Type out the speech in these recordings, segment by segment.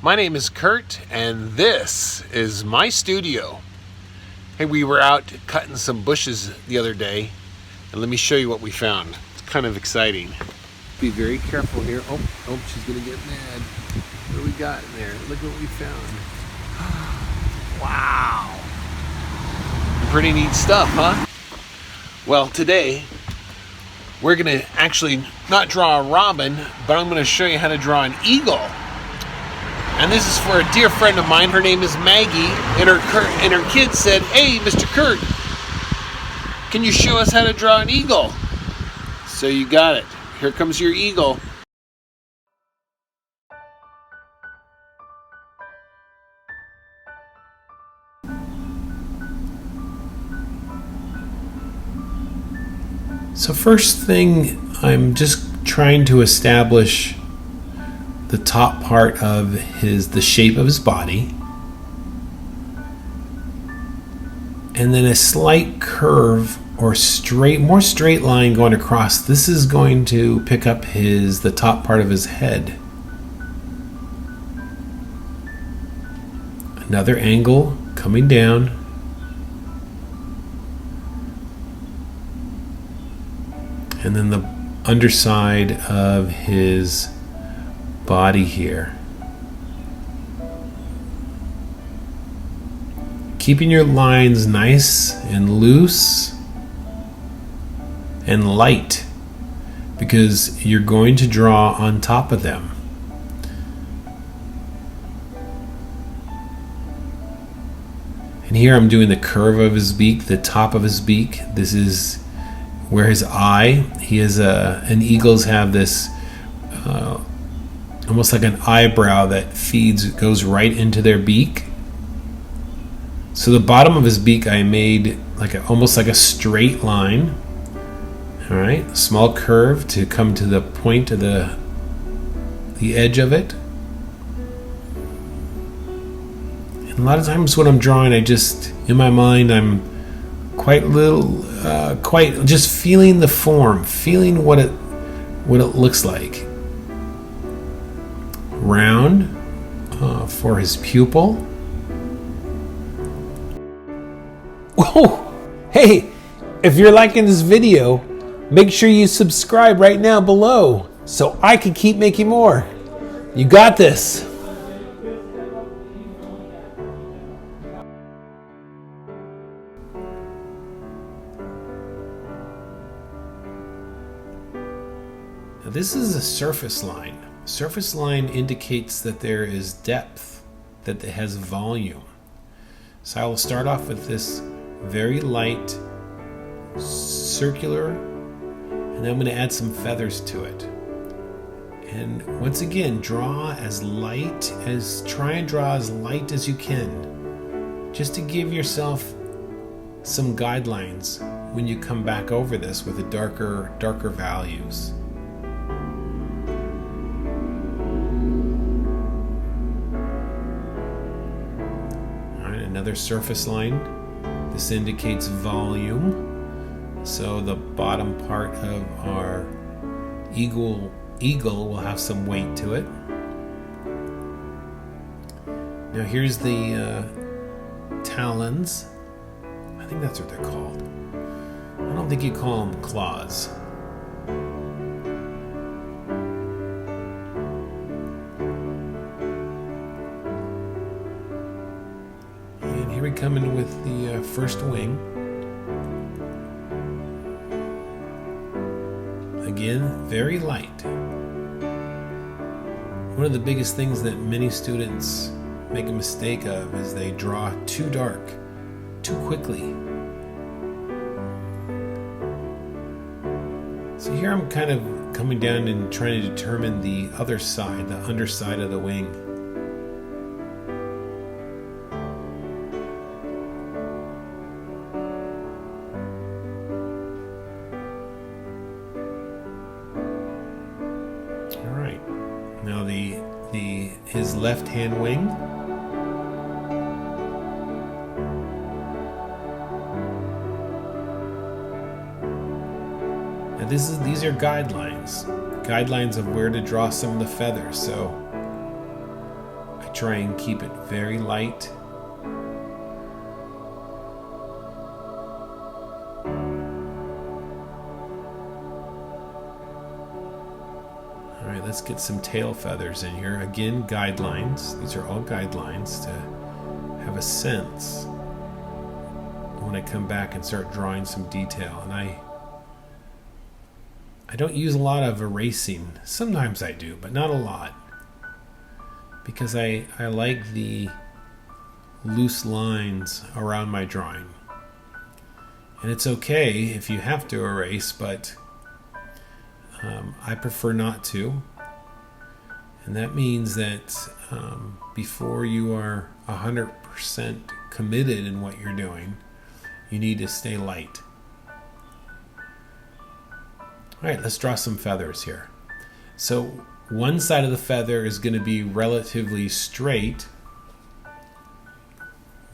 My name is Kurt, and this is my studio. Hey, we were out cutting some bushes the other day, and let me show you what we found. It's kind of exciting. Be very careful here. Oh, she's gonna get mad. What do we got in there? Look what we found. Wow. Pretty neat stuff, huh? Well, today, we're gonna actually not draw a robin, but I'm gonna show you how to draw an eagle. And this is for a dear friend of mine. Her name is Maggie, and her kid said, "Hey, Mr. Kurt, can you show us how to draw an eagle?" So you got it. Here comes your eagle. So first thing, I'm just trying to establish the top part of the shape of his body, and then a slight curve or more straight line going across. This is going to pick up the top part of his head. Another angle coming down. And then the underside of his body here. Keeping your lines nice and loose and light, because you're going to draw on top of them. And here I'm doing the curve of his beak, the top of his beak. This is where his eye, and eagles have this almost like an eyebrow that goes right into their beak. So the bottom of his beak I made almost like a straight line. All right, a small curve to come to the point of the edge of it. And a lot of times when I'm drawing, in my mind, I'm quite just feeling the form, feeling what it looks like. Round for his pupil. Whoa! Hey, if you're liking this video, make sure you subscribe right now below so I can keep making more. You got this. Now this is a surface line. Surface line indicates that there is depth, that it has volume. So I will start off with this very light circular, and then I'm going to add some feathers to it. And once again, try and draw as light as you can, just to give yourself some guidelines when you come back over this with the darker values. Another surface line. This indicates volume. So the bottom part of our eagle will have some weight to it. Now here's the talons. I think that's what they're called. I don't think you call them claws. Here we come in with the first wing. Again, very light. One of the biggest things that many students make a mistake of is they draw too dark, too quickly. So here I'm kind of coming down and trying to determine the other side, the underside of the wing. Now his left hand wing. Now these are guidelines of where to draw some of the feathers. So I try and keep it very light. Alright, let's get some tail feathers in here. Again, guidelines. These are all guidelines to have a sense when I come back and start drawing some detail. And I don't use a lot of erasing. Sometimes I do, but not a lot. Because I like the loose lines around my drawing. And it's okay if you have to erase, but I prefer not to. And that means that before you are 100% committed in what you're doing, you need to stay light. Alright, let's draw some feathers here. So one side of the feather is going to be relatively straight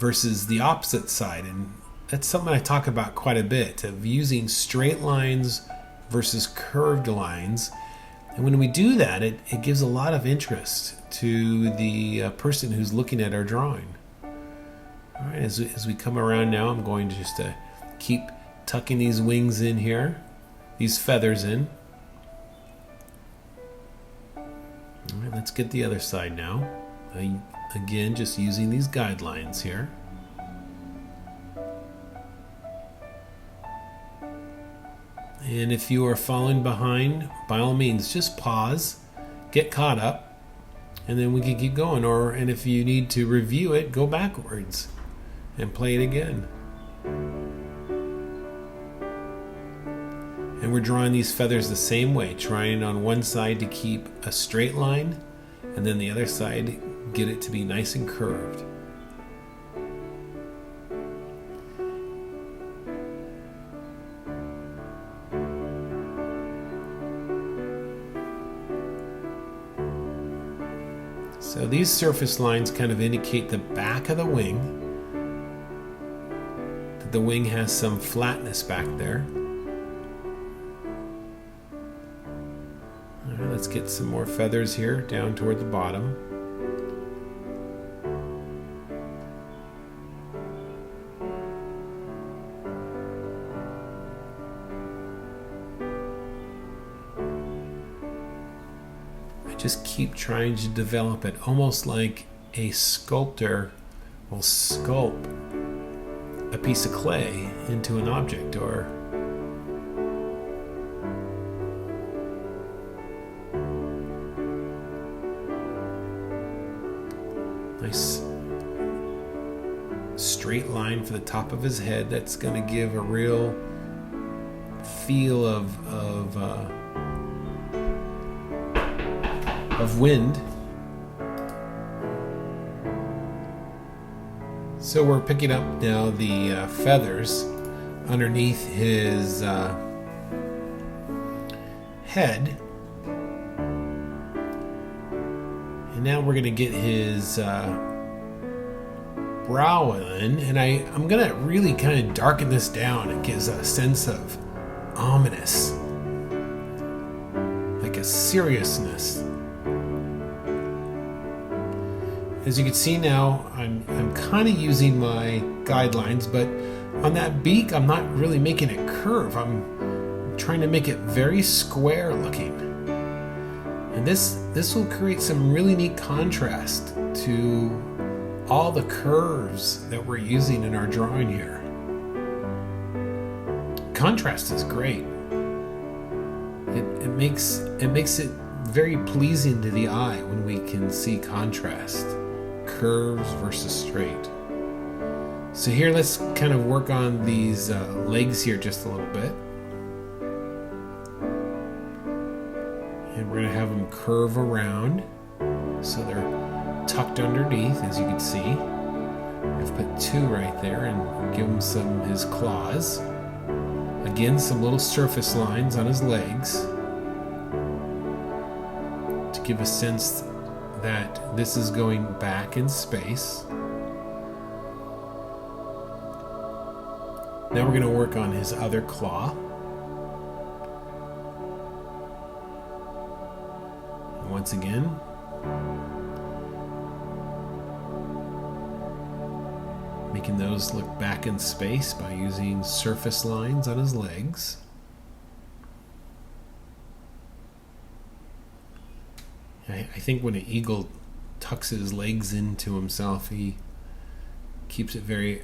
versus the opposite side. And that's something I talk about quite a bit, of using straight lines versus curved lines. And when we do that, it gives a lot of interest to the person who's looking at our drawing. All right, as we come around now, I'm going to just keep tucking these wings in here, these feathers in. All right, let's get the other side now. Again, just using these guidelines here. And if you are falling behind, by all means, just pause, get caught up, and then we can keep going. And if you need to review it, go backwards and play it again. And we're drawing these feathers the same way, trying on one side to keep a straight line, and then the other side, get it to be nice and curved. So these surface lines kind of indicate the back of the wing, that the wing has some flatness back there. All right, let's get some more feathers here down toward the bottom. Just keep trying to develop it, almost like a sculptor will sculpt a piece of clay into an object, or nice straight line for the top of his head. That's going to give a real feel of wind. So we're picking up now the feathers underneath his head, and now we're going to get his brow in, and I'm going to really kind of darken this down. It gives a sense of ominous, like a seriousness. As you can see now, I'm kind of using my guidelines, but on that beak, I'm not really making it curve. I'm trying to make it very square looking. And this will create some really neat contrast to all the curves that we're using in our drawing here. Contrast is great. It makes it very pleasing to the eye when we can see contrast. Curves versus straight. So here, let's kind of work on these legs here just a little bit. And we're going to have them curve around so they're tucked underneath, as you can see. I've put two right there and give him his claws. Again, some little surface lines on his legs to give a sense that this is going back in space. Now we're going to work on his other claw. And once again, Making those look back in space by using surface lines on his legs. I think when an eagle tucks his legs into himself, he keeps it very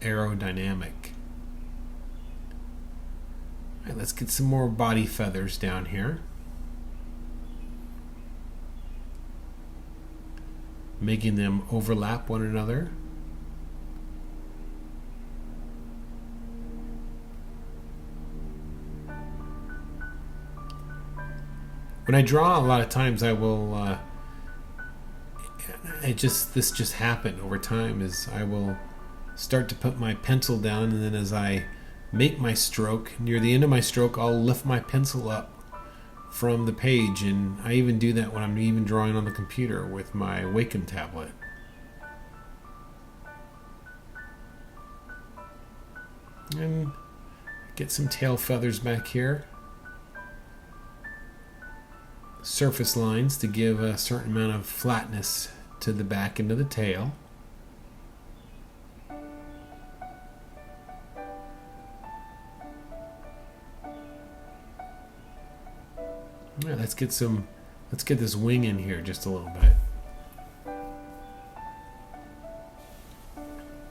aerodynamic. All right, let's get some more body feathers down here. Making them overlap one another. When I draw, a lot of times I will, this just happened over time, is I will start to put my pencil down, and then as I make my stroke, near the end of my stroke, I'll lift my pencil up from the page, and I even do that when I'm even drawing on the computer with my Wacom tablet. And get some tail feathers back here. Surface lines to give a certain amount of flatness to the back end of the tail. Yeah, let's get this wing in here just a little bit.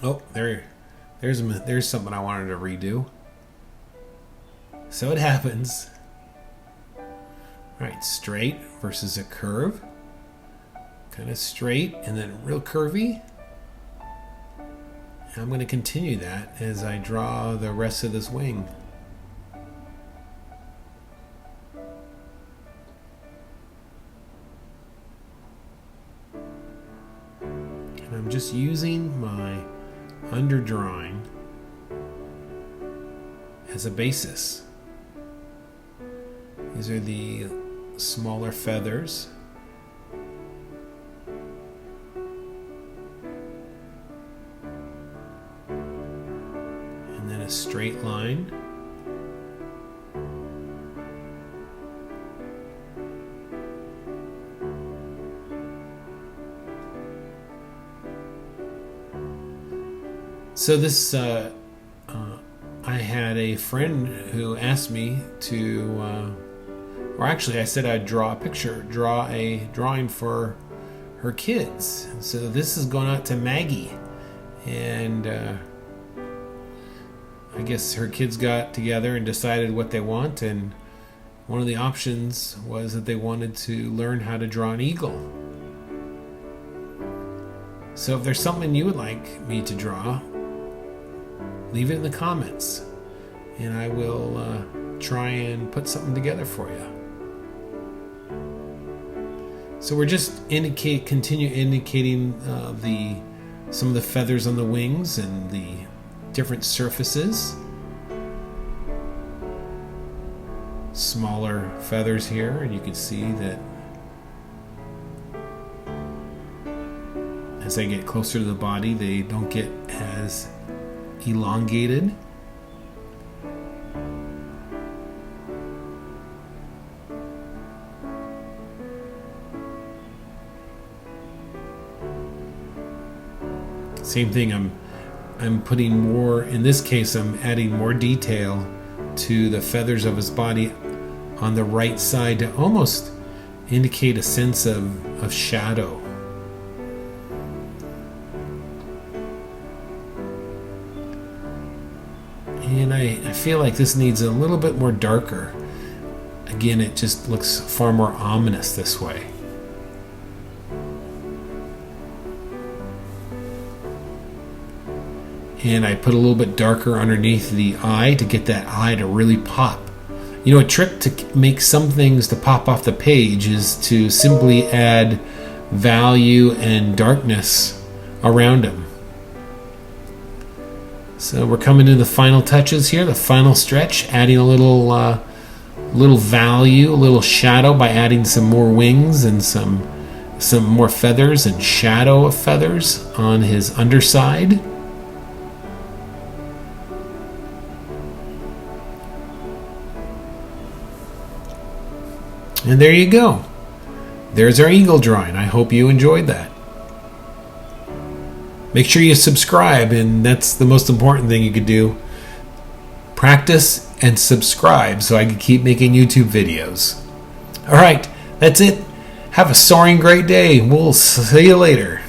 Oh, there's something I wanted to redo. So it happens. All right, straight versus a curve. Kind of straight and then real curvy. And I'm going to continue that as I draw the rest of this wing. And I'm just using my underdrawing as a basis. These are the smaller feathers. And then a straight line. So this, I had a friend who asked me to, or actually I said I'd draw a drawing for her kids. So this is going out to Maggie. And I guess her kids got together and decided what they want, and one of the options was that they wanted to learn how to draw an eagle. So if there's something you would like me to draw, leave it in the comments, and I will try and put something together for you. So we're just continue indicating some of the feathers on the wings and the different surfaces. Smaller feathers here, and you can see that as I get closer to the body, they don't get as elongated. Same thing, I'm putting more, in this case I'm adding more detail to the feathers of his body on the right side to almost indicate a sense of shadow. And I feel like this needs a little bit more darker. Again, it just looks far more ominous this way. And I put a little bit darker underneath the eye to get that eye to really pop. You know, a trick to make some things to pop off the page is to simply add value and darkness around them. So we're coming to the final touches here, the final stretch, adding a little value, a little shadow by adding some more wings and some more feathers and shadow of feathers on his underside. And there you go. There's our eagle drawing. I hope you enjoyed that. Make sure you subscribe, and that's the most important thing you could do. Practice and subscribe so I can keep making YouTube videos. All right, that's it. Have a soaring great day. We'll see you later.